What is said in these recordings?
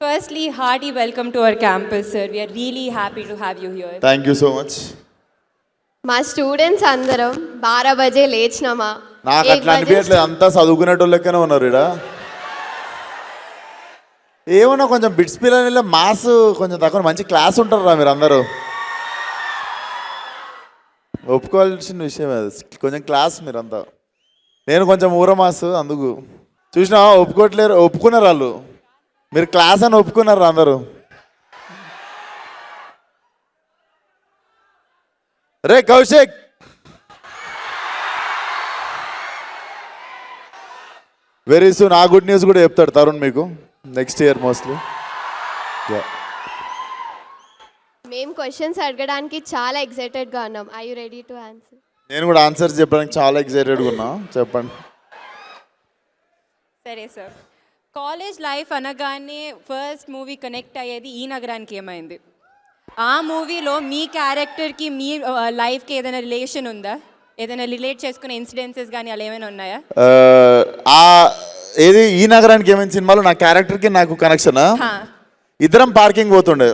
Firstly, hearty welcome to our campus, sir. We are really happy to have you here. Thank you so much. మా students అందరం 12 బజే లేచినామా నాకు అట్లా అనిపించట్లేదు, అంతా చదువుకునేటోళ్ళకనే ఉన్నారు ఇక్కడ. ఏమన్నా కొంచెం బిట్స్ పిల్లలు మాస్ కొంచెం తక్కువ, మంచి క్లాస్ ఉంటారా మీరు అందరూ. ఒప్పుకోవాల్సిన విషయం అది, కొంచెం క్లాస్ మీరంతా. నేను కొంచెం ఊర మాస్, అందుకు చూసినా ఒప్పుకోవట్లేరు. ఒప్పుకున్నారు వాళ్ళు, మీరు క్లాస్ అని ఒప్పుకున్నారు అందరూ. రే కౌశిక్, వెరీ సూన్ ఆ గుడ్ న్యూస్ కూడా చెప్తాడు తరుణ్ మీకు నెక్స్ట్ ఇయర్ మోస్ట్లీ. మేము క్వశ్చన్స్ అడగడానికి చాలా ఎక్సైటెడ్గా ఉన్నాం. I you ready to answer? నేను కూడా ఆన్సర్స్ చెప్పడానికి చాలా ఎక్సైటెడ్గా ఉన్నా, చెప్పండి. సరే సార్, కాలేజ్ లైఫ్ అనగానే ఫస్ట్ మూవీ కనెక్ట్ అయ్యేది ఈ నగరానికి ఏమైంది? ఆ మూవీలో మీ క్యారెక్టర్కి మీ లైఫ్కి ఏదైనా రిలేషన్ ఉందా? ఏదైనా రిలేట్ చేసుకునే ఇన్సిడెన్సెస్ కానీ అలా ఏమైనా ఉన్నాయా? ఏది ఈ నగరానికి ఏమైనా సినిమాలో నా క్యారెక్టర్కి నాకు కనెక్షనా? ఇద్దరం పార్కింగ్ పోతుండే,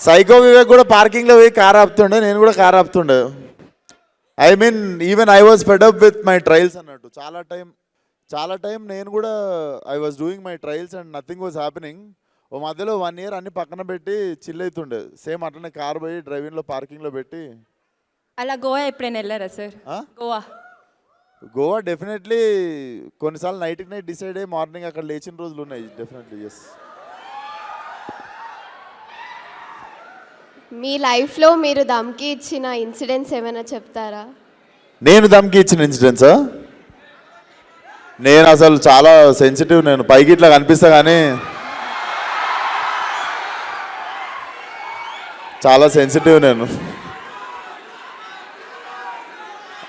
సైకో వివేక్ కూడా పార్కింగ్లో పోయి కార్ ఆపుతుండే, నేను కూడా కార్ ఆపుతుండే. I mean even I was fed up with my trials అన్నట్టు. చాలా టైం నేను కూడా I was doing my trials and nothing was happening. ఓ మధ్యలో 1 year అన్ని పక్కన పెట్టి చిల్ అవుతుండే, సేమ్ అట్లనే కార్ పోయి డ్రైవింగ్లో పార్కింగ్లో పెట్టి. అలా గోవా ఎప్పుడైనా వెళ్ళారా సార్? గోవా డెఫినెట్లీ కొన్నిసార్లు నైట్కి నైట్ డిసైడ్ అయ్యి మార్నింగ్ అక్కడ లేచిన రోజులు ఉన్నాయి, డెఫినెట్లీ. ఎస్. మీ లైఫ్లో మీరు దమ్కి ఇచ్చిన ఇన్సిడెంట్స్ ఏమైనా చెప్తారా? నేను దమ్కి ఇచ్చిన ఇన్సిడెంట్సా? నేను అసలు చాలా సెన్సిటివ్, నేను పైకి ఇట్లా కనిపిస్తా కానీ చాలా సెన్సిటివ్ నేను.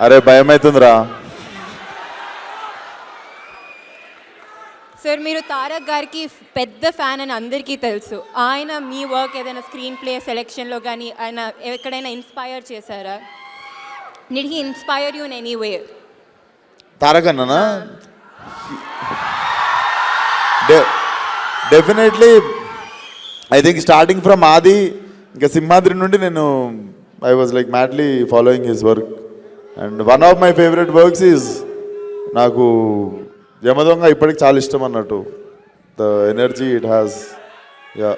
అరే భయం అవుతుందిరా. సార్, మీరు తారక్ గారికి పెద్ద ఫ్యాన్ అని అందరికీ తెలుసు. ఆయన మీ వర్క్ ఏదైనా స్క్రీన్ ప్లే సెలెక్షన్లో కానీ ఆయన ఎక్కడైనా ఇన్స్పైర్ చేశారా? Did he inspire you in any way? Tarak అన్ననా? Definitely. I think starting from Aadi ఇంకా సింహాద్రి నుండి నేను I was like madly following his work. And one of my favourite works is నాకు యమదొంగ ఇప్పటికి చాలా ఇష్టం అన్నట్టు. The energy it has. Yeah,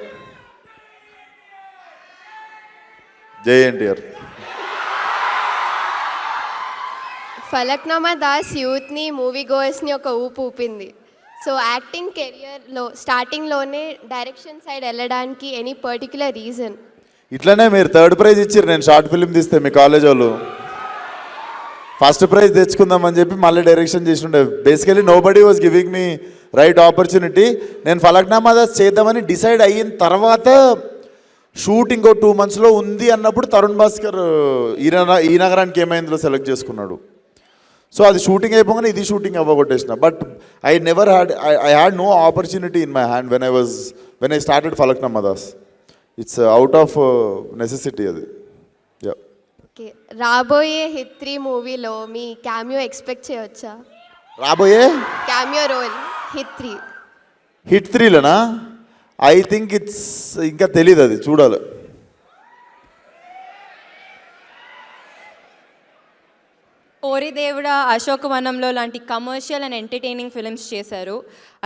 Jai NTR. Falaknuma Das యూత్ని, మూవీ గోయర్స్ని ఒక ఊపు ఊపింది. సో యాక్టింగ్ కెరియర్లో స్టార్టింగ్లోనే డైరెక్షన్ సైడ్ వెళ్ళడానికి ఎనీ పర్టికులర్ రీజన్? ఇట్లనే మీరు 3rd ప్రైజ్ ఇచ్చారు నేను షార్ట్ ఫిల్మ్ తీస్తే మీ కాలేజ్ వాళ్ళు. ఫస్ట్ ప్రైజ్ తెచ్చుకుందామని చెప్పి మళ్ళీ డైరెక్షన్ చేసిండే. Basically nobody was giving me right opportunity. నేను ఫలక్నామా దాస్ చేద్దామని డిసైడ్ అయిన తర్వాత షూట్ ఇంకో 2 monthsలో ఉంది అన్నప్పుడు తరుణ్ భాస్కర్ ఈ నగరానికి ఏమైందో సెలెక్ట్ చేసుకున్నాడు. సో అది షూటింగ్ అయిపోగానే ఇది షూటింగ్ అవ్వగొట్టేసిన. But I never had I had no opportunity in my hand when I started Falaknuma Das. It's out of necessity అది. యా. ఓకే, రాబోయే హిట్ 3 మూవీలో మీ క్యామియో ఎక్స్పెక్ట్ చేయవచ్చా? రాబోయే క్యామియో రోల్ హిట్ 3లోనా? ఐ థింక్ ఇట్స్ ఇంకా తెలీదు, అది చూడాలి. ఓరి దేవుడా, అశోకవనంలో లాంటి కమర్షియల్ అండ్ ఎంటర్టైనింగ్ ఫిల్మ్స్ చేశారు.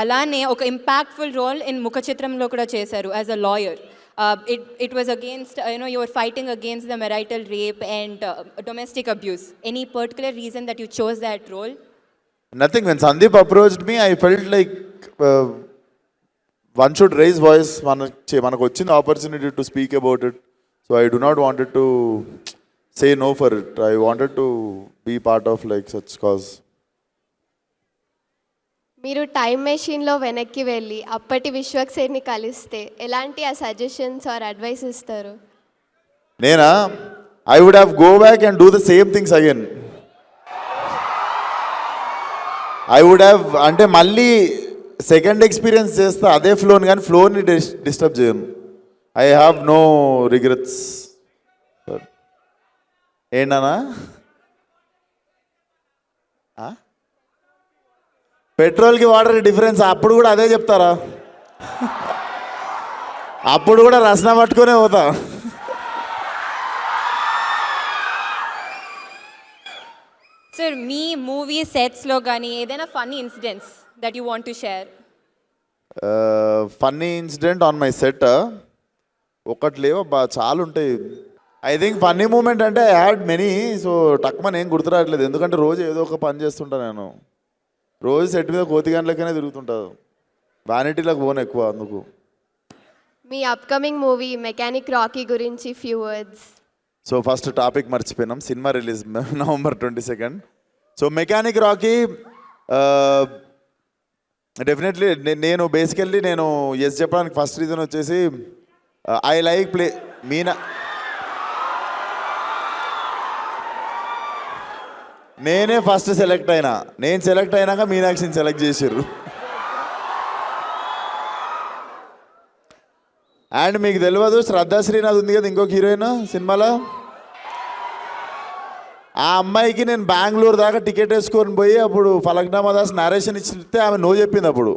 అలానే ఒక ఇంపాక్ట్ఫుల్ రోల్ ఇన్ ముఖ చిత్రంలో కూడా చేశారు as a lawyer. It was against you were fighting against the marital rape and domestic abuse. Any particular reason that you chose that role? Nothing. When Sandeep approached me, I felt like one should raise voice. మనకు వచ్చిన opportunity to speak about it. So I do not wanted to say no for it. I wanted to be part of like such cause. మీరు time మెషిన్లో వెనక్కి వెళ్ళి అప్పటి విశ్వక్సేన్ని కలిస్తే ఎలాంటి ఆ సజెషన్స్ ఆర్ అడ్వైస్ ఇస్తారు? నేనా? I would have go back and do the same things again. I would have అంటే మళ్ళీ సెకండ్ ఎక్స్పీరియన్స్ చేస్తా అదే ఫ్లోని, కానీ ఫ్లోని డిస్టర్బ్ చేయను. I have no regrets. ఏంటన్నా పెట్రోల్కి వాటర్ డిఫరెన్స్ అప్పుడు కూడా అదే చెప్తారా? అప్పుడు కూడా రసన పట్టుకునే పోతా. సార్ మీ మూవీ సెట్స్లో కానీ ఏదైనా funny incidents that you want to share? Funny incident on my set ఒకటి లేవు చాలా ఉంటాయి. ఐ థింక్ ఫన్నీ మూమెంట్ అంటే ఐ హ్యాడ్ మెనీ. సో టక్మన్ ఏం గుర్తురావట్లేదు, ఎందుకంటే రోజు ఏదో ఒక పని చేస్తుంటా నేను. రోజు సెట్ మీద కోతిగాన్లకనే తిరుగుతుంటాను, వ్యానిటీలకు పోను ఎక్కువ అందుకు. మీ అప్కమింగ్ మూవీ మెకానిక్ రాకీ గురించి few words. So first topic మర్చిపోయినాం, cinema release November 22. So mechanic Rocky definitely నేను బేసికల్లీ నేను ఎస్ చెప్పడానికి ఫస్ట్ రీజన్ వచ్చేసి ఐ లైక్ ప్లే మీనా. నేనే ఫస్ట్ సెలెక్ట్ అయినా, నేను సెలెక్ట్ అయినాక మీనాక్షిని సెలెక్ట్ చేసారు. అండ్ మీకు తెలియదు, శ్రద్ధా శ్రీనాథ్ ఉంది కదా ఇంకొక హీరోయిన్ సినిమాలో, ఆ అమ్మాయికి నేను బెంగళూరు దాకా టికెట్ వేసుకొని పోయి అప్పుడు ఫలక్నామా దాస్ నరేషన్ ఇచ్చితే ఆమె నో చెప్పింది అప్పుడు.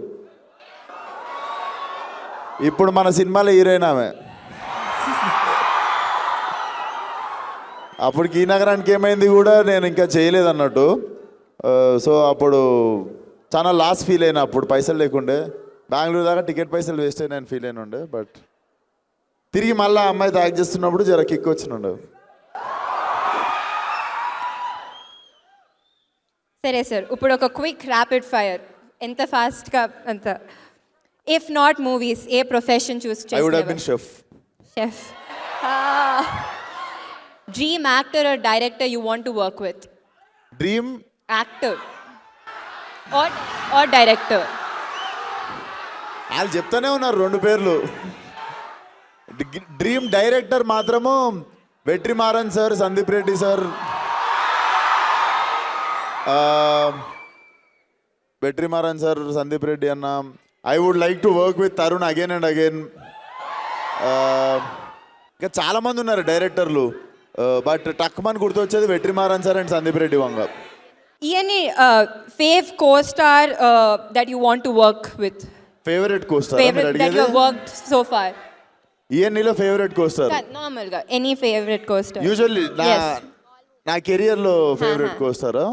ఇప్పుడు మన సినిమాలో హీరోయిన్ ఆమె. అప్పటికి ఈ నగరానికి ఏమైంది కూడా నేను ఇంకా చేయలేదు అన్నట్టు. సో అప్పుడు చాలా లాస్ ఫీల్ అయినా, అప్పుడు పైసలు లేకుండే, బెంగళూరు దాకా టికెట్ పైసలు వేస్ట్ అయినా నేను ఫీల్ అయిన ఉండే. బట్ తిరిగి మళ్ళీ అమ్మాయితో యాక్ట్ చేస్తున్నప్పుడు జర కిక్ వచ్చినుండే. సరే సార్, ఇప్పుడు ఒక క్విక్ ర్యాపిడ్ ఫైర్, ఎంత ఫాస్ట్గా అంత. If not movies, a profession choose I would have been chef. Chef. Dream actor or director you want to work with? Dream actor or director? వాళ్ళు చెప్తానే ఉన్నారు రెండు పేర్లు. డ్రీమ్ డైరెక్టర్ మాత్రము Vetrimaaran sir, Sandeep Reddy sir. Vetrimaaran sir, Sandeep Reddy అన్న. I would like to work with Tarun again and again. ఇంకా చాలామంది ఉన్నారు డైరెక్టర్లు, బట్ టక్మన్ గుర్తొచ్చేది Vetrimaaran sir and Sandeep Reddy Vanga. Any fave co-star that you want to work with? Favourite co-star Favorite that you have worked so far? ఈఎన్ఈలో favourite co-star Normal ga. Any favorite co-star? Usually Yes. నా కెరియర్లో ఫేవరెట్ కోస్టారా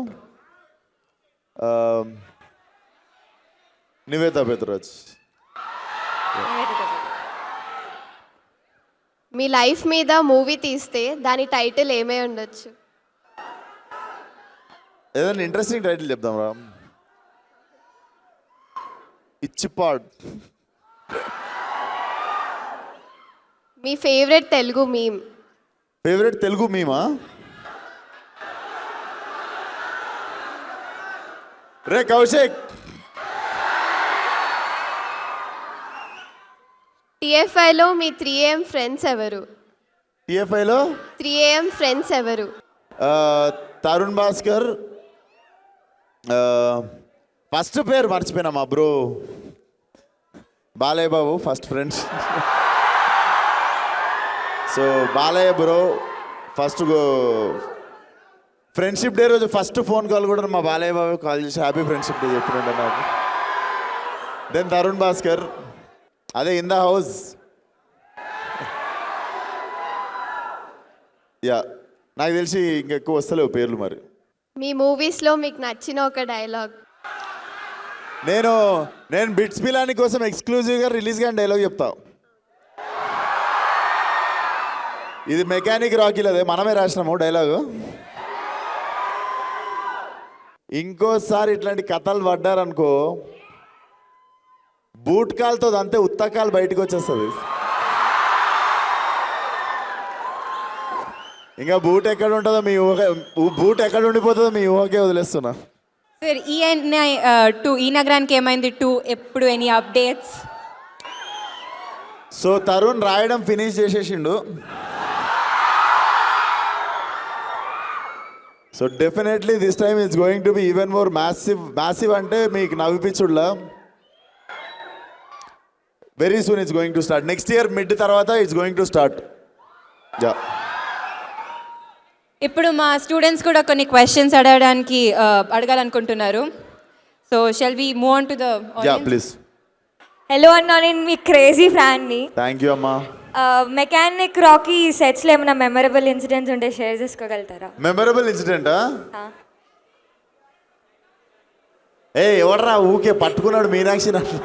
నివేతా పెత్రాజ్. మీ life మీద movie తీస్తే దాని title ఏమై ఉండొచ్చు? ఏదైనా ఇంట్రెస్టింగ్ టైటిల్ చెప్దాం రా. ఇచ్చిపాడ్. మీ favourite Telugu meme? Favourite Telugu మీమా? రే కౌశిక్. టీఎఫ్ఐలో మీ 3AM ఫ్రెండ్స్ ఎవరు? టీఎఫ్ఐలో 3AM ఫ్రెండ్స్ ఎవరు? తరుణ్ భాస్కర్. ఫస్ట్ పేరు మర్చిపోయినా, మా bro Balayya Babu first friends. So Balayya bro first friendship day రోజు ఫస్ట్ ఫోన్ కాల్ కూడా మా బాలయ్య బాబు కాల్ చేసి హ్యాపీ ఫ్రెండ్షిప్ డే చెప్పినండి నాకు. దెన్ తరుణ్ భాస్కర్, అదే ఇన్ ద హౌస్. యా, నాకు తెలిసి ఇంకెక్కువ వస్తలేవు పేర్లు మరి. మీ మూవీస్లో మీకు నచ్చిన ఒక డైలాగ్? నేను బిట్స్ పిలాని కోసం ఎక్స్క్లూజివ్గా రిలీజ్ కానీ డైలాగ్ చెప్తా. ఇది మెకానిక్ రాకీలో అదే మనమే రాసినాము డైలాగు. ఇంకోసారి ఇట్లాంటి కథలు పడ్డారనుకో, బూట్ కాల్తో అంతే ఉత్తకాలు బయటకు వచ్చేస్తుంది. ఇంకా బూట్ ఎక్కడ ఉంటుందో మీ ఊహ, బూట్ ఎక్కడ ఉండిపోతుందో మీ ఊహకే వదిలేస్తున్నా. సార్ ఈ నగరానికి ఏమైంది 2 ఎప్పుడు ఎనీ అప్డేట్స్? సో తరుణ్ రాయడం ఫినిష్ చేసేసిండు. So definitely this time it's going to be even more massive అంటే మీకు నవ్విపించుడులా. Very soon it's going to start. Next year mid తర్వాత it's going to start. Yeah. ఇప్పుడు మా స్టూడెంట్స్ కూడా కొన్ని క్వశ్చన్స్ అడగాలనుకుంటున్నారు. So shall we move on to the audience? Yeah please. Hello అన్న, నేను మీ క్రేజీ ఫ్యాన్ని. థ్యాంక్ యూ అమ్మా. మెకానిక్ రాకీ సెట్స్లో ఏమైనా మెమరబుల్ ఇన్సిడెంట్స్ ఉంటే షేర్ చేసుకోగలుగుతారా? మెమరబుల్ ఇన్సిడెంటా? ఎవడరా ఊకే పట్టుకున్నాడు మీనాక్షి నన్ను.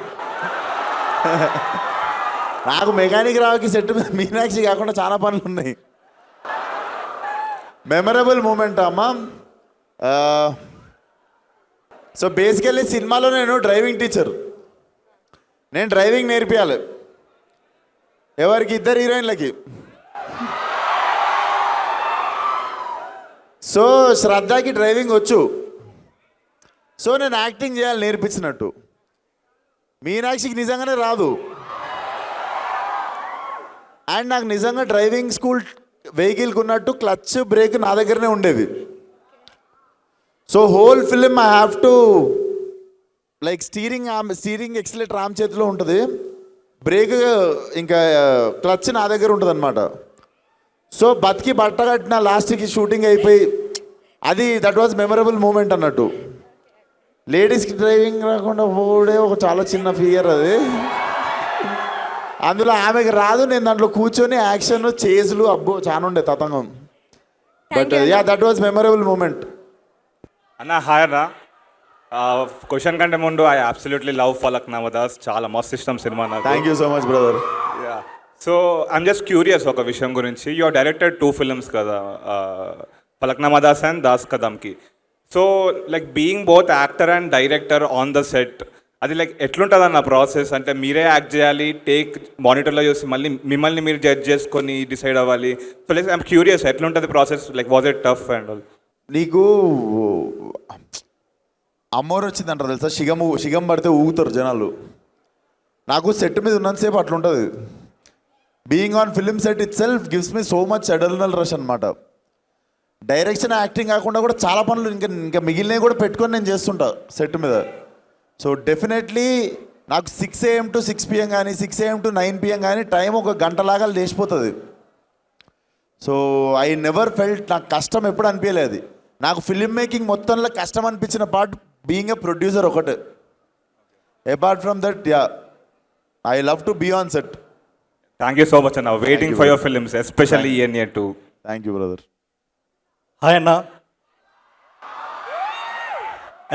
నాకు మెకానిక్ రావుకి సెట్ మీద మీనాక్షి కాకుండా చాలా పనులు ఉన్నాయి. మెమరబుల్ మూమెంట్ అమ్మా. సో బేసికల్లీ సినిమాలో నేను డ్రైవింగ్ టీచర్. నేను డ్రైవింగ్ నేర్పియాలి ఎవరికి? 2 హీరోయిన్లకి. సో శ్రద్ధకి డ్రైవింగ్ వచ్చు. సో నేను యాక్టింగ్ చేయాలి నేర్పించినట్టు. మీనాక్షికి నిజంగానే రాదు. అండ్ నాకు నిజంగా డ్రైవింగ్ స్కూల్ వెహికల్కి ఉన్నట్టు క్లచ్ బ్రేక్ నా దగ్గరనే ఉండేవి. So whole film I have to like steering accelerator ఆమె చేతిలో ఉంటుంది, బ్రేక్ ఇంకా క్లచ్ నా దగ్గర ఉంటుంది అనమాట. సో బతికి బట్ట కట్టిన లాస్ట్కి షూటింగ్ అయిపోయి అది దట్ వాజ్ మెమరబుల్ మూమెంట్ అన్నట్టు. లేడీస్కి డ్రైవింగ్ రాకుండా పోవడే ఒక చాలా చిన్న ఫియర్ అది. అందులో ఆమెకి రాదు, నేను దాంట్లో కూర్చొని యాక్షన్ చేజులు అబ్బో చాలా ఉండే తతంగం. But yeah that was memorable moment. అన్న హాయ్ అన్న. క్వశ్చన్ కంటే ముందు I absolutely love Falaknuma Das. చాలా మస్తు ఇష్టం సినిమా నాకు. Thank you so much brother. Yeah so I'm just curious ఒక విషయం గురించి. యూ డైరెక్టెడ్ 2 ఫిల్మ్స్ కదా, ఫలక్నామా దాస్ అండ్ దాస్ కదమ్కి. So like being both actor and director on the set, అది లైక్ ఎట్లుంటుంది అన్న ప్రాసెస్? అంటే మీరే యాక్ట్ చేయాలి, టేక్ మానిటర్లో చూసి మళ్ళీ మిమ్మల్ని మీరు జడ్జ్ చేసుకొని డిసైడ్ అవ్వాలి. సో లైక్ ఐఎమ్ క్యూరియస్ ఎట్లుంటుంది process, like was it tough and all? నీకు అమ్మోరు వచ్చిందంటారు తెలుసా, షిగం పడితే ఊగుతారు జనాలు. నాకు సెట్ మీద ఉన్నంతసేపు అట్లుంటుంది. Being on film set itself gives me so much adrenal rush అనమాట. డైరెక్షన్ యాక్టింగ్ కాకుండా కూడా చాలా పనులు ఇంకా మిగిలినవి కూడా పెట్టుకొని నేను చేస్తుంటా సెట్ మీద. సో డెఫినెట్లీ నాకు 6 AM to 6 PM కానీ 6 AM to 9 PM కానీ టైం ఒక గంటలాగా లేచిపోతుంది. సో ఐ నెవర్ ఫెల్ట్ నాకు కష్టం ఎప్పుడు అనిపించలేదు. నాకు ఫిలిం మేకింగ్ మొత్తంలో కష్టం అనిపించిన పార్ట్ బీయింగ్ ఎ ప్రొడ్యూసర్ ఒకటే. Apart from that yeah I love to be on set. Thank you so much అన్న. Waiting for your films especially ENA 2. Thank you brother. Hi అన్న,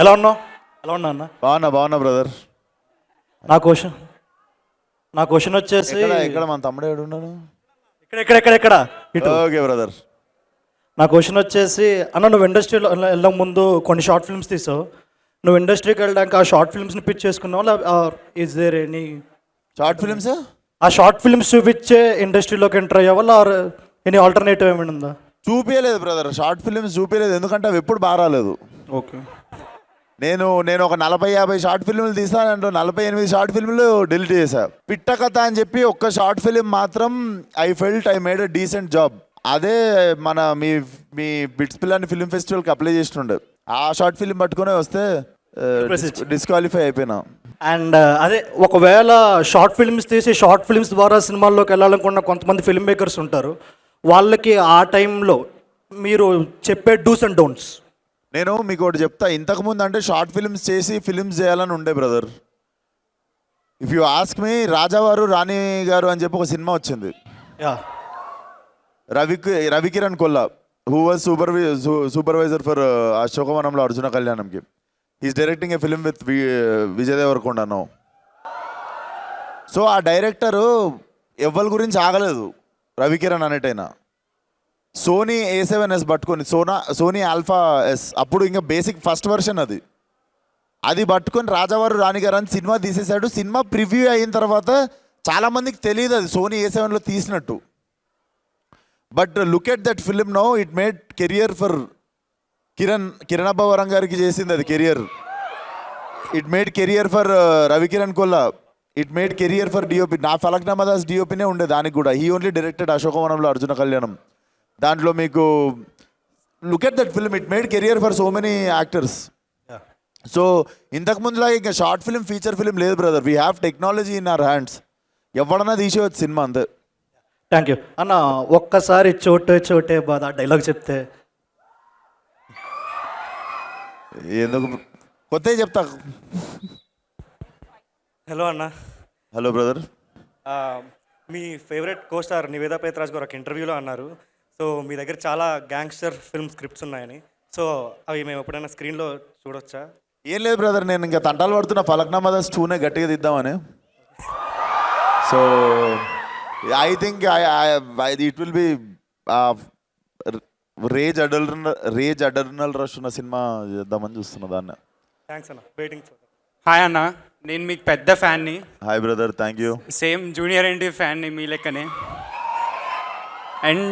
ఎలా ఉన్నావు? ఎలా ఉన్నా అన్న? బాగున్నా బ్రదర్. నా క్వశ్చన్ వచ్చేసి ఇక్కడ మన తమ్ముడు ఏడు ఉన్నాను. ఇక్కడ ఇటు. Okay brother. నా క్వశ్చన్ వచ్చేసి అన్న, నువ్వు ఇండస్ట్రీలో వెళ్ళక ముందు కొన్ని షార్ట్ ఫిల్మ్స్ తీసావు. నువ్వు ఇండస్ట్రీకి వెళ్ళడానికి ఆ షార్ట్ ఫిల్మ్స్ని పిచ్ చేసుకున్నావు, is there any short films? ఆ షార్ట్ ఫిల్మ్స్ చూపించే ఇండస్ట్రీలోకి ఎంటర్ అయ్యావా, ఆర్ ఎనీ ఆల్టర్నేటివ్ ఏమైనా ఉందా? చూపించలేదు బ్రదర్, షార్ట్ ఫిల్మ్స్ చూపించలేదు. ఎందుకంటే అవి ఎప్పుడు బాగా రాలేదు. ఓకే. నేను ఒక 40-50 షార్ట్ ఫిల్మ్లు తీసానంటూ 48 షార్ట్ ఫిల్మ్లు డిలీట్ చేశా. పిట్ట కథ అని చెప్పి ఒక్క షార్ట్ ఫిల్మ్ మాత్రం I felt I made a decent job. అదే మన మీ బిట్స్ పిల్లని ఫిల్మ్ ఫెస్టివల్కి అప్లై చేస్తుండే. ఆ షార్ట్ ఫిల్మ్ పట్టుకునే వస్తే డిస్క్వాలిఫై అయిపోయినా. అండ్ అదే ఒకవేళ షార్ట్ ఫిల్మ్స్ తీసి షార్ట్ ఫిల్మ్స్ ద్వారా సినిమాల్లోకి వెళ్ళాలనుకున్న కొంతమంది ఫిల్మ్ మేకర్స్ ఉంటారు, వాళ్ళకి ఆ టైంలో మీరు చెప్పే డూస్ అండ్ డోంట్స్? నేను మీకు ఒకటి చెప్తా. ఇంతకుముందు అంటే షార్ట్ ఫిల్మ్స్ చేసి ఫిల్మ్స్ చేయాలని ఉండే brother. If you ask me, Rajavaru Rani Garu అని చెప్పి ఒక సినిమా వచ్చింది. Ravikiran Kolla, who was supervisor for అశోకవనంలో అర్జున కళ్యాణంకి. Is directing a film with Vijay Devarakonda no. So ఆ డైరెక్టరు ఎవ్వరి గురించి ఆగలేదు, రవికిరణ్ అనేటైనా. సోనీ A7S పట్టుకొని, సోనీ ఆల్ఫా ఎస్, అప్పుడు ఇంకా బేసిక్ ఫస్ట్ వర్షన్ అది పట్టుకొని రాజావారు రాణిగారు అని సినిమా తీసేశాడు. సినిమా ప్రివ్యూ అయిన తర్వాత చాలామందికి తెలియదు అది సోనీ A7లో తీసినట్టు. But look at that film no, it made career for Kiran Abbavaram గారికి చేసింది అది career. It made career for Ravikiran Kolla. It made career for DOP. నా ఫలక్నామా దాస్ డిఓపినే ఉండే దానికి కూడా. హీ ఓన్లీ డైరెక్టెడ్ అశోకవనంలో అర్జున కళ్యాణం. దాంట్లో మీకు look at that film, it made career for so many actors. So ఇంతకుముందులాగా ఇంకా షార్ట్ ఫిల్మ్ ఫీచర్ ఫిల్మ్ లేదు brother. We have technology in our hands. ఎవడన్నా తీసేవచ్చు సినిమా అంతే. థ్యాంక్ యూ అన్న. ఒక్కసారి చోటే బాధ డైలాగ్ చెప్తే. ఎందుకు కొత్తవి చెప్తా. హలో అన్న. Hello brother. మీ ఫేవరెట్ కోస్టార్ నివేదా పేత్రాజ్ గారు ఒక ఇంటర్వ్యూలో అన్నారు, సో మీ దగ్గర చాలా గ్యాంగ్స్టర్ ఫిల్మ్ స్క్రిప్ట్స్ ఉన్నాయని. సో అవి మేము ఎప్పుడైనా స్క్రీన్లో చూడొచ్చా? ఏం లేదు బ్రదర్, నేను ఇంకా తంటాలు పడుతున్న ఫలక్నామా దాస్ 2నే గట్టిగా దిద్దామని. So I think it will be rage adrenal rush ఉన్న సినిమా చేద్దామని చూస్తున్నా దాన్ని. థ్యాంక్స్ అన్న, వెయిటింగ్ ఫర్. హాయ్ అన్న, నేను మీకు పెద్ద ఫ్యాన్ని. Hi brother, thank you. Same junior NTR ఫ్యాన్ని మీ లెక్కనే. అండ్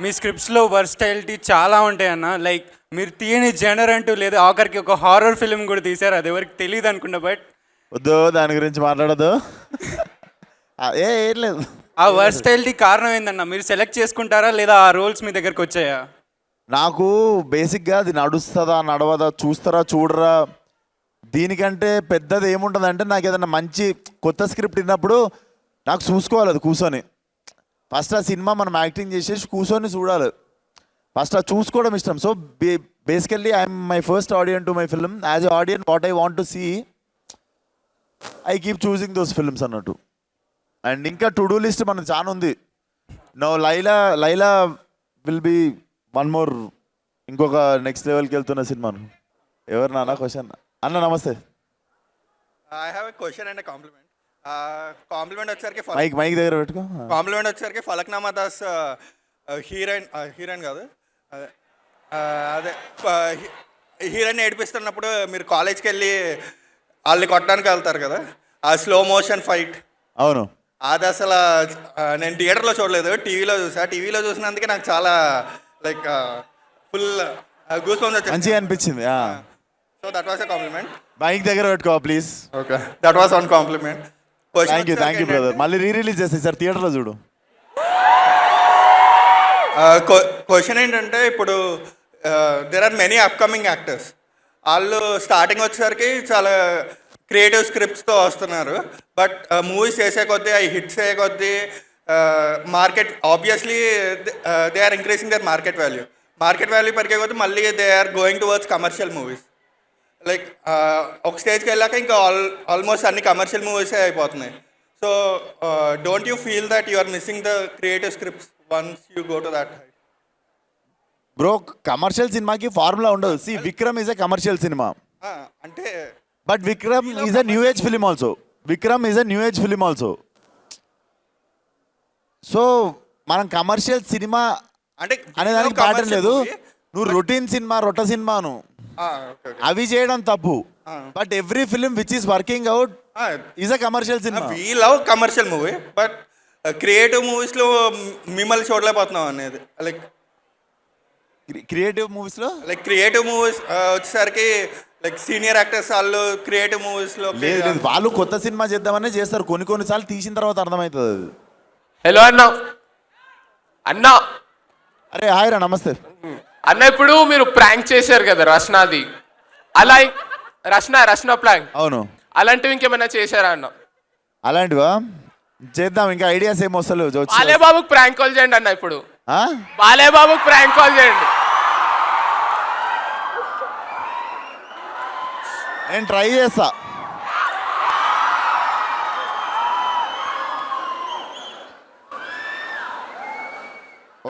మీ స్క్రిప్ట్స్లో వర్స్టైలిటీ చాలా ఉంటాయి అన్న. లైక్ మీరు తీయని జనర్ అంటూ లేదు, ఆఖరికి ఒక హారర్ ఫిల్మ్ కూడా తీశారు, అది ఎవరికి తెలియదు అనుకుంటా. బట్ వద్దు దాని గురించి మాట్లాడదు. ఏం లేదు. ఆ వర్స్టైలిటీ కారణం ఏందన్న? మీరు సెలెక్ట్ చేసుకుంటారా లేదా ఆ రోల్స్ మీ దగ్గరకు వచ్చాయా? నాకు బేసిక్గా అది నడుస్తుందా నడవదా, చూస్తారా చూడరా, దీనికంటే పెద్దది ఏముంటుంది అంటే, నాకు ఏదైనా మంచి కొత్త స్క్రిప్ట్ విన్నప్పుడు నాకు చూసుకోవాలి అది కూర్చొని. ఫస్ట్ ఆ సినిమా మనం యాక్టింగ్ చేసేసి కూర్చొని చూడాలి, ఫస్ట్ అది చూసుకోవడం ఇష్టం. So basically I'm my first audience to my film. As a audience what I want to see, I keep చూసింగ్ దోస్ ఫిల్మ్స్ అన్నట్టు. అండ్ ఇంకా టు డూ లిస్ట్ మనకు చాలా ఉంది. No Laila will be one more, ఇంకొక నెక్స్ట్ లెవెల్కి వెళ్తున్న సినిమాను. ఎవరు నాన్న క్వశ్చన్? అన్న నమస్తే. I have a question and a compliment. Compliment వచ్చేసరికి మైక్ దగ్గర పెట్టుకో. కాంప్లిమెంట్ వచ్చేసరికి ఫలక్నామా దాస్ హీరోయిన్ కాదు, అదే హీరోయిన్ ఏడిపిస్తున్నప్పుడు మీరు కాలేజ్కి వెళ్ళి వాళ్ళని కొట్టడానికి వెళ్తారు కదా, ఆ స్లో మోషన్ ఫైట్. అవును, అది అసలు నేను థియేటర్లో చూడలేదు, టీవీలో చూసా. టీవీలో చూసినందుకే నాకు చాలా లైక్ ఫుల్ గూస్ బంప్స్ వచ్చాయి, మంచిగా అనిపించింది. So that was a compliment. Mic దగ్గర పెట్టుకో please. Okay, that was one compliment. Thank you brother. మళ్ళీ రిలీజ్ చేస్తాయి సార్, థియేటర్లో చూడు. క్వశ్చన్ ఏంటంటే, ఇప్పుడు there are many upcoming actors. వాళ్ళు స్టార్టింగ్ వచ్చేసరికి చాలా క్రియేటివ్ స్క్రిప్ట్స్తో వస్తున్నారు, బట్ మూవీస్ చేసే కొద్దీ, అవి హిట్స్ అయ్యే కొద్దీ market obviously they are increasing their market value. Market value పెరిగే కొద్దీ మళ్ళీ they are going towards commercial movies. Like ఒక స్టేజ్కి వెళ్ళాక ఇంకా ఆల్మోస్ట్ అన్ని కమర్షియల్ మూవీసే అయిపోతున్నాయి. So don't you feel that you are missing the creative scripts once you go to that height? Bro, commercial సినిమాకి ఫార్ములా ఉండదు. See Vikram is a commercial సినిమా, అంటే but Vikram is a new age film also. Vikram is a new age film also. So మనం commercial సినిమా అంటే అనేదానికి pattern లేదు. నువ్వు రొటీన్ సినిమా, రొట్ట సినిమాను అవి చేయడం తప్పు. But every film which is working out is a commercial cinema. We love commercial movie, but creative మూవీస్లో మిమ్మల్ని చూడలేకపోతున్నాం అనేది. లైక్ క్రియేటివ్ మూవీస్లో, లైక్ క్రియేటివ్ మూవీస్ వచ్చేసరికి లైక్ సీనియర్ యాక్టర్స్ వాళ్ళు క్రియేటివ్ మూవీస్లో లేదు లేదు, వాళ్ళు కొత్త సినిమా చేద్దామనే చేస్తారు. కొన్నిసార్లు తీసిన తర్వాత అర్థమవుతుంది అది. హలో అన్న. అన్న అరే హాయ్ రా, నమస్తే అన్న. ఇప్పుడు మీరు ప్రాంక్ చేశారు కదా రష్నాది, అలా రష్నా ప్రాంక్, అవును. అలాంటివి ఇంకేమైనా చేశారా అన్న? అలాంటివా చేద్దాం, ఇంకా ఐడియాస్ ఏం వస్తలేవు. బాలేబాబుకి ప్రాంక్ కాల్ చేయండి అన్న. ఇప్పుడు బాలేబాబుకి ప్రాంక్ కాల్ చేయండి. నేను ట్రై చేస్తా.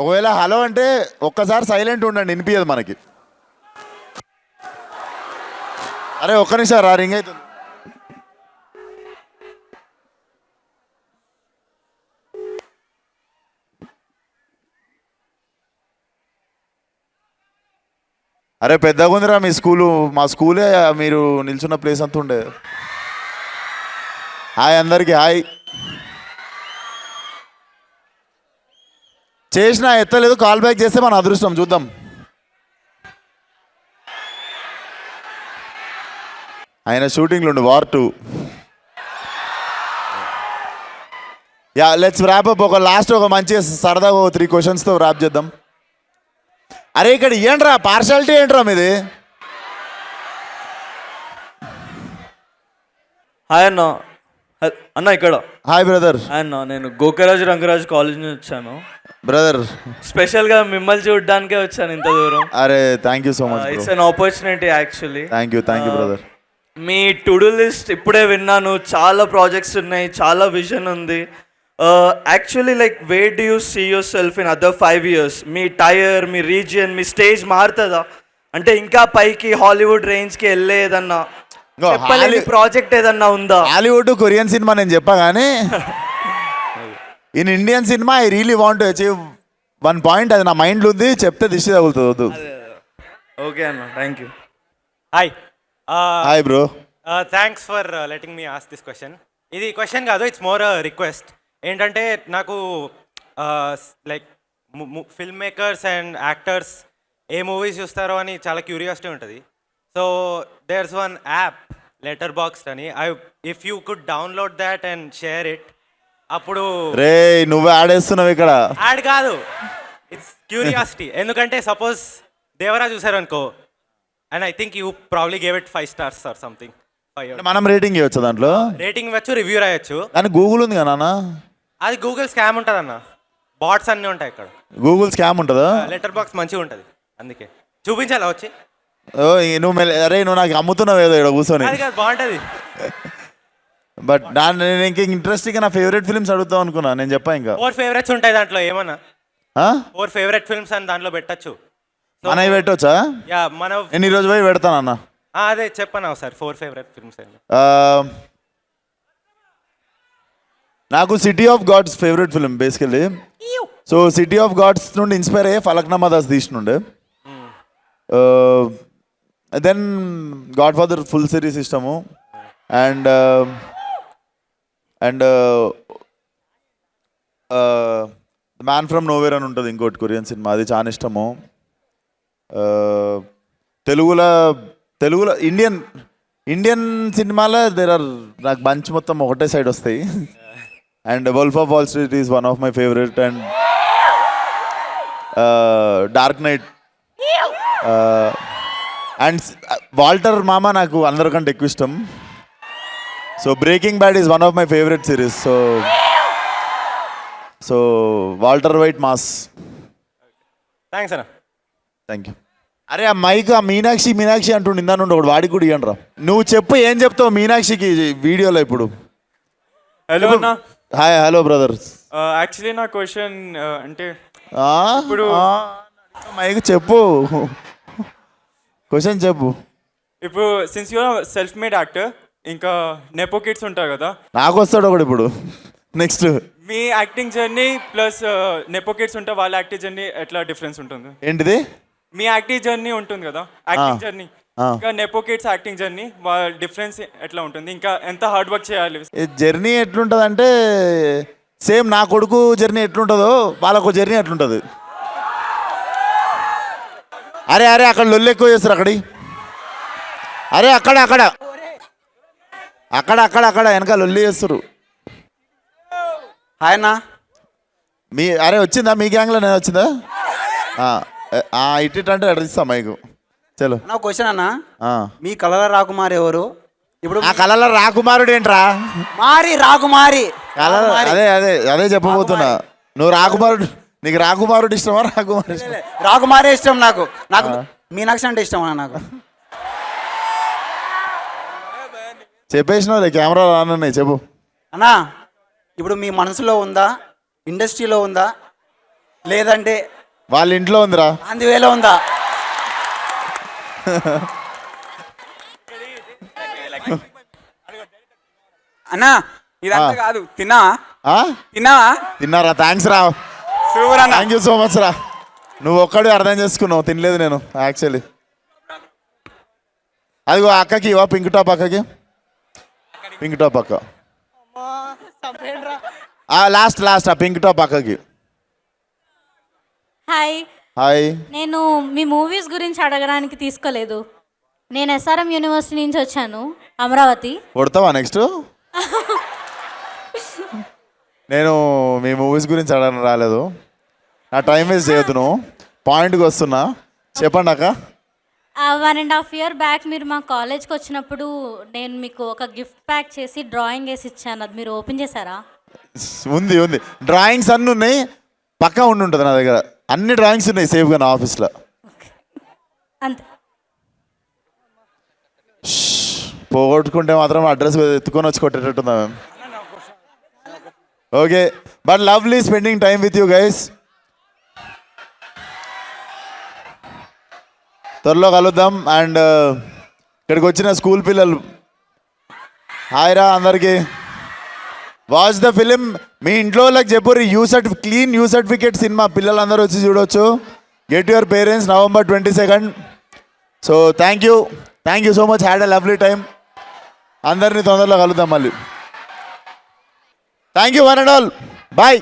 ఒకవేళ హలో అంటే ఒక్కసారి సైలెంట్ ఉండండి, వినిపించదు మనకి. అరే ఒక్క నిమిషం రా, రింగ్ అవుతుంది. అరే పెద్దగా ఉందిరా మీ స్కూలు, మా స్కూలే మీరు నిల్చున్న ప్లేస్ అంతా ఉండే. హాయ్ అందరికీ, హాయ్. చేసినా ఎత్తలేదు, కాల్ బ్యాక్ చేస్తే మన అదృష్టం, చూద్దాం. ఆయన షూటింగ్లో ఉండి war 2. Yeah let's wrap up. ఒక లాస్ట్ ఒక మంచి సరదాగా 3 క్వశ్చన్స్తో ర్యాప్ చేద్దాం. అరే ఇక్కడ ఏంట్రా పార్షాలిటీ ఏంట్రా మీది? హాయ్ అన్న. అన్న ఇక్కడ. Hi brother. అన్న నేను గోకరాజు రంగరాజు కాలేజ్ నుంచి వచ్చాను బ్రదర్. స్పెషల్గా మిమ్మల్ని చూడడానికే వచ్చాను ఇంత దూరం. అరే thank you so much. It's an opportunity actually. Thank you brother. మీ టు డూ లిస్ట్ ఇప్పుడే విన్నాను, చాలా ప్రాజెక్ట్స్ ఉన్నాయి, చాలా విజన్ ఉంది. Actually like where do you see yourself in other 5 years? మీ టైర్, మీ రీజియన్, మీ స్టేజ్ మారుతుందా? అంటే ఇంకా పైకి హాలీవుడ్ రేంజ్కి వెళ్ళే ఏదన్నా చెప్పలేని ప్రాజెక్ట్ ఏదన్నా ఉందా? హాలీవుడ్ కొరియన్ సినిమా నేను చెప్పా కానీ in Indian cinema I really want to achieve 1 point. అది నా మైండ్లో ఉంది, చెప్తే దిష్టి తగులుతుంది. వద్దు. ఓకే అన్న, thank you. Hi hi bro. Thanks for letting me ask this question. ఇది క్వశ్చన్ కాదు, ఇట్స్ మోర్ రిక్వెస్ట్. ఏంటంటే నాకు like filmmakers and actors ఏ మూవీస్ చూస్తారో అని చాలా క్యూరియాసిటీ ఉంటుంది. So there's one app Letterboxd అని. If you could download that and share it, అప్పుడు రే నువ్వు ఆడేస్తున్నావు ఇక్కడ. యాడ్ కాదు, ఇట్స్ క్యూరియాసిటీ. ఎందుకంటే సపోజ్ దేవరా చూసారు అనుకో, and I think you probably gave it 5 stars or something. మనం రేటింగ్ ఇవ్వచ్చు దాంట్లో, రేటింగ్ ఇవ్వచ్చు, రివ్యూ రాయొచ్చు. కానీ గూగుల్ ఉంది కదా నాన్న. అది గూగుల్ స్కామ్ ఉంటుంది అన్న, బాట్స్ అన్నీ ఉంటాయి ఇక్కడ. గూగుల్ స్కామ్ ఉంటుందా? లెటర్ బాక్స్ మంచిగా ఉంటుంది, అందుకే చూపించాలా వచ్చి. ఓ నువ్వు అరే నువ్వు నాకు అమ్ముతున్నావు ఏదో ఇక్కడ కూర్చొని. అది కాదు, బాగుంటుంది. బట్ నేను ఇంకా ఇంట్రెస్టింగ్గా నా ఫేవరెట్ ఫిల్మ్స్ అడుగుతావు అనుకున్నా. నేను చెప్పా ఇంకా 4 favorites ఉంటాయి దాంట్లో, ఏమన్నా ఆ? 4 favorite films అని దాంట్లో పెట్టచ్చు. మనవి పెట్టవచ్చా? యా మన నేను ఈరోజు పోయి పెడతానన్న. అదే చెప్పను సార్, 4 favorite films అండి. నాకు City of God favourite film basically. So City of God నుండి ఇన్స్పైర్ అయ్యే ఫలక్నామా దాస్ తీసినుండే. Then Godfather full series ఇష్టము. అండ్ మ్యాన్ ఫ్రమ్ నోవేర్ అని ఉంటుంది ఇంకోటి కొరియన్ సినిమా, అది చాలా ఇష్టము. తెలుగులో ఇండియన్ సినిమాలో నాకు బంచ్ మొత్తం ఒకటే సైడ్ వస్తాయి. And Wolf of Wall Street is one of my favourite. And Dark Knight and Walter మామ నాకు అందరికంటే ఎక్కువ ఇష్టం. So Breaking Bad is one of my favourite series. So Walter White mass. Thanks అన్న. Thank you. అరే ఆ mic ఆ మీనాక్షి అంటుండు ఇందా నుండి, ఒకటి వాడికి కూడా ఇవ్వండి రా. నువ్వు చెప్పు ఏం చెప్తావు మీనాక్షికి వీడియోలో ఇప్పుడు. హలో అన్న. Hi hello brother. యాక్చువల్లీ నా క్వశ్చన్ అంటే ఇప్పుడు మైక్ చెప్పు, క్వశ్చన్ చెప్పు. ఇప్పుడు since you are self made actor, ఇంకా నెపో కిడ్స్ ఉంటారు కదా, నాకు వస్తాడు ఒకటి ఇప్పుడు. నెక్స్ట్ మీ acting journey plus nepo kids ఉంటే వాళ్ళ యాక్టింగ్ జర్నీ ఎట్లా డిఫరెన్స్ ఉంటుంది? ఏంటిది? మీ యాక్టింగ్ జర్నీ ఉంటుంది కదా, యాక్టింగ్ జర్నీ, ఇంకా నెపో కిడ్స్ యాక్టింగ్ జర్నీ, వాళ్ళ డిఫరెన్స్ ఎట్లా ఉంటుంది? ఇంకా ఎంత హార్డ్ వర్క్ చేయాలి? జర్నీ ఎట్లుంటుంది అంటే సేమ్ నా కొడుకు జర్నీ ఎట్లుంటుందో వాళ్ళకు జర్నీ ఎట్లుంటుంది. అరే అక్కడ లొల్లు ఎక్కువ చేస్తారు అక్కడి. అరే అక్కడ వెనక లొల్లి చేస్తారు. హాయ్ అన్న. అరే వచ్చిందా మీ గ్యాంగ్లో? నేను వచ్చిందా? ఇట్ అంటే అడిగిస్తా మైకు. చలో నా క్వశ్చన్ అన్న, మీ కళల రాకుమారి ఎవరు? ఇప్పుడు ఆ కళల రాకుమారుడు ఏంట్రా? రాకుమారి అదే చెప్పబోతున్నా. నువ్వు రాకుమారుడు, నీకు రాకుమారుడు ఇష్టమా? రాకుమారే ఇష్టం నాకు. మీనాక్షి అంటే ఇష్టం అన్న నాకు. చెప్పేసినావు కెమెరా రానున్నాయి, చెప్పు అన్నా. ఇప్పుడు మీ మనసులో ఉందా, ఇండస్ట్రీలో ఉందా, లేదంటే వాళ్ళ ఇంట్లో ఉందిరా, అందువేలో ఉందా? అన్నా ఇదంతా కాదు, తిన్నారా? థ్యాంక్స్ రా, థ్యాంక్ యూ సో మచ్ రా. నువ్వు ఒక్కడే అర్థం చేసుకున్నావు, తినలేదు నేను యాక్చువల్లీ. అదిగో అక్కకి ఇవా, పింక్ టాప్ అక్కకి, పింక్ టాప్ అక్క లాస్ట్ ఆ పింక్ టాప్ అక్కకి. హాయ్. నేను మీ మూవీస్ గురించి అడగడానికి తీసుకోలేదు. నేను ఎస్ఆర్ఎం యూనివర్సిటీ నుంచి వచ్చాను, అమరావతి. కొడతావా నెక్స్ట్? నేను మీ మూవీస్ గురించి అడగడానికి రాలేదు, నా టైం వేస్ట్ చేయొద్దు. నువ్వు పాయింట్కి వస్తున్నా, చెప్పండి అక్క. 1.5 year బ్యాక్ మీరు మా కాలేజ్కి వచ్చినప్పుడు నేను మీకు ఒక గిఫ్ట్ ప్యాక్ చేసి డ్రాయింగ్ వేసి ఇచ్చాను, అది మీరు ఓపెన్ చేశారా? ఉంది డ్రాయింగ్స్ అన్నీ ఉన్నాయి, పక్కా ఉంటుంది నా దగ్గర. అన్ని డ్రాయింగ్స్ ఉన్నాయి సేఫ్గా నా ఆఫీస్లో. అంతే. పోగొట్టుకుంటే మాత్రం అడ్రస్ ఎత్తుకొని వచ్చి కొట్టేటట్టుందా ma'am? Okay, but lovely spending time with you guys. త్వరలో కలుద్దాం. అండ్ ఇక్కడికి వచ్చిన స్కూల్ పిల్లలు హాయ్ రా అందరికీ. Watch the film. మీ ఇంట్లో వాళ్ళకి చెప్పు క్లీన్ యూ సర్టిఫికేట్ సినిమా పిల్లలందరూ వచ్చి చూడొచ్చు. Get your parents November 22nd. So thank you so much. Had a lovely time. అందరినీ తొందరలో కలుద్దాం మళ్ళీ. Thank you one and all. Bye.